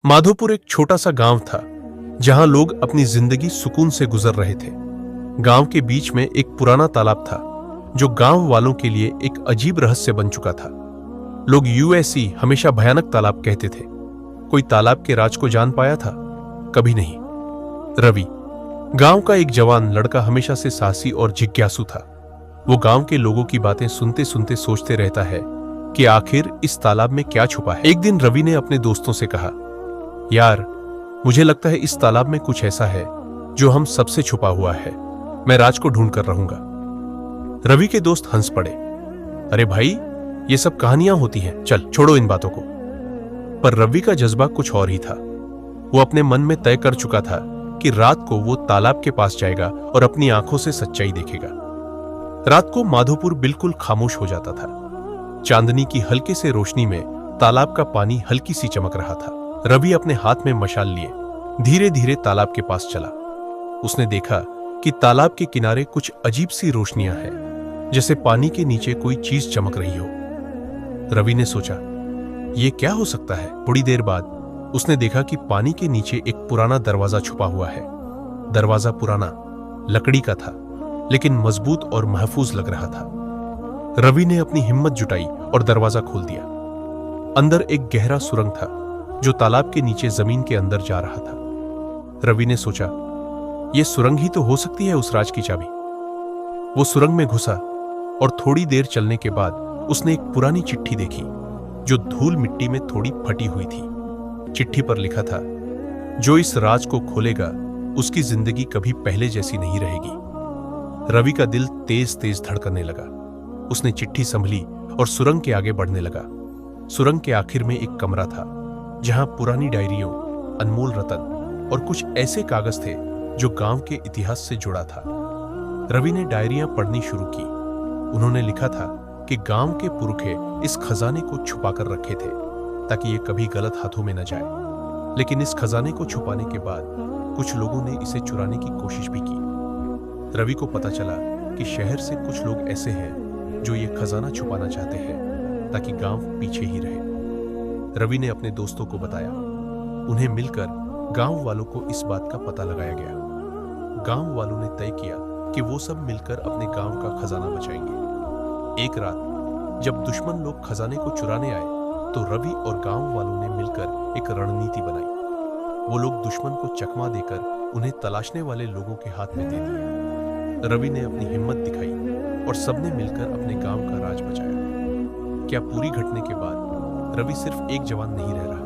माधोपुर एक छोटा सा गांव था जहां लोग अपनी जिंदगी सुकून से गुजर रहे थे। गांव के बीच में एक पुराना तालाब था जो गांव वालों के लिए एक अजीब रहस्य बन चुका था। लोग यूएसई हमेशा भयानक तालाब कहते थे। कोई तालाब के राज को जान पाया था? कभी नहीं। रवि, गांव का एक जवान लड़का, हमेशा से साहसी और जिज्ञासु था। वो गांव के लोगों की बातें सुनते सुनते सोचते रहता है कि आखिर इस तालाब में क्या छुपा है। एक दिन रवि ने अपने दोस्तों से कहा, यार, मुझे लगता है इस तालाब में कुछ ऐसा है जो हम सबसे छुपा हुआ है। मैं राज को ढूंढ कर रहूंगा। रवि के दोस्त हंस पड़े। अरे भाई, ये सब कहानियां होती हैं, चल छोड़ो इन बातों को। पर रवि का जज्बा कुछ और ही था। वो अपने मन में तय कर चुका था कि रात को वो तालाब के पास जाएगा और अपनी आंखों से सच्चाई देखेगा। रात को माधोपुर बिल्कुल खामोश हो जाता था। चांदनी की हल्के से रोशनी में तालाब का पानी हल्की सी चमक रहा था। रवि अपने हाथ में मशाल लिए धीरे धीरे तालाब के पास चला। उसने देखा कि तालाब के किनारे कुछ अजीब सी रोशनियां हैं, जैसे पानी के नीचे कोई चीज चमक रही हो। रवि ने सोचा, यह क्या हो सकता है? थोड़ी देर बाद उसने देखा कि पानी के नीचे एक पुराना दरवाजा छुपा हुआ है। दरवाजा पुराना, लकड़ी का था, लेकिन मजबूत और महफूज लग रहा था। रवि ने अपनी हिम्मत जुटाई और दरवाजा खोल दिया। अंदर एक गहरा सुरंग था जो तालाब के नीचे जमीन के अंदर जा रहा था। रवि ने सोचा, यह सुरंग ही तो हो सकती है उस राज की चाबी। वो सुरंग में घुसा और थोड़ी देर चलने के बाद उसने एक पुरानी चिट्ठी देखी जो धूल मिट्टी में थोड़ी फटी हुई थी। चिट्ठी पर लिखा था, जो इस राज को खोलेगा उसकी जिंदगी कभी पहले जैसी नहीं रहेगी। रवि का दिल तेज तेज धड़कने लगा। उसने चिट्ठी संभली और सुरंग के आगे बढ़ने लगा। सुरंग के आखिर में एक कमरा था जहां पुरानी डायरियों, अनमोल रतन और कुछ ऐसे कागज थे जो गांव के इतिहास से जुड़ा था। रवि ने डायरियां पढ़नी शुरू की। उन्होंने लिखा था कि गांव के पुरखे इस खजाने को छुपा कर रखे थे ताकि ये कभी गलत हाथों में न जाए। लेकिन इस खजाने को छुपाने के बाद कुछ लोगों ने इसे चुराने की कोशिश भी की। रवि को पता चला कि शहर से कुछ लोग ऐसे हैं जो ये खजाना छुपाना चाहते हैं ताकि गांव पीछे ही रहे। रवि ने अपने दोस्तों को बताया। उन्हें मिलकर गांव वालों को इस बात का पता लगाया गया। गांव वालों ने तय किया कि वो सब मिलकर अपने गांव का खजाना बचाएंगे। एक रात जब दुश्मन लोग खजाने को चुराने आए तो रवि और गांव वालों ने मिलकर एक रणनीति बनाई। वो लोग दुश्मन को चकमा देकर उन्हें तलाशने वाले लोगों के हाथ में दे दिए। रवि ने अपनी हिम्मत दिखाई और सबने मिलकर अपने गांव का राज बचाया। क्या पूरी घटने के बाद रवि सिर्फ एक जवान नहीं रह रहा,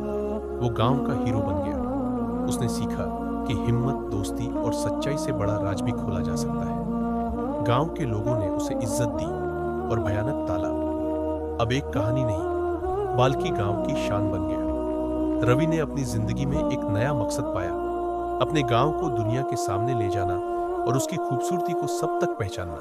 वो गांव का हीरो बन गया। उसने सीखा कि हिम्मत, दोस्ती और सच्चाई से बड़ा राज भी खोला जा सकता है। गांव के लोगों ने उसे इज्जत दी और भयानक तालाब अब एक कहानी नहीं बल्कि गांव की शान बन गया। रवि ने अपनी जिंदगी में एक नया मकसद पाया, अपने गांव को दुनिया के सामने ले जाना और उसकी खूबसूरती को सब तक पहचानना।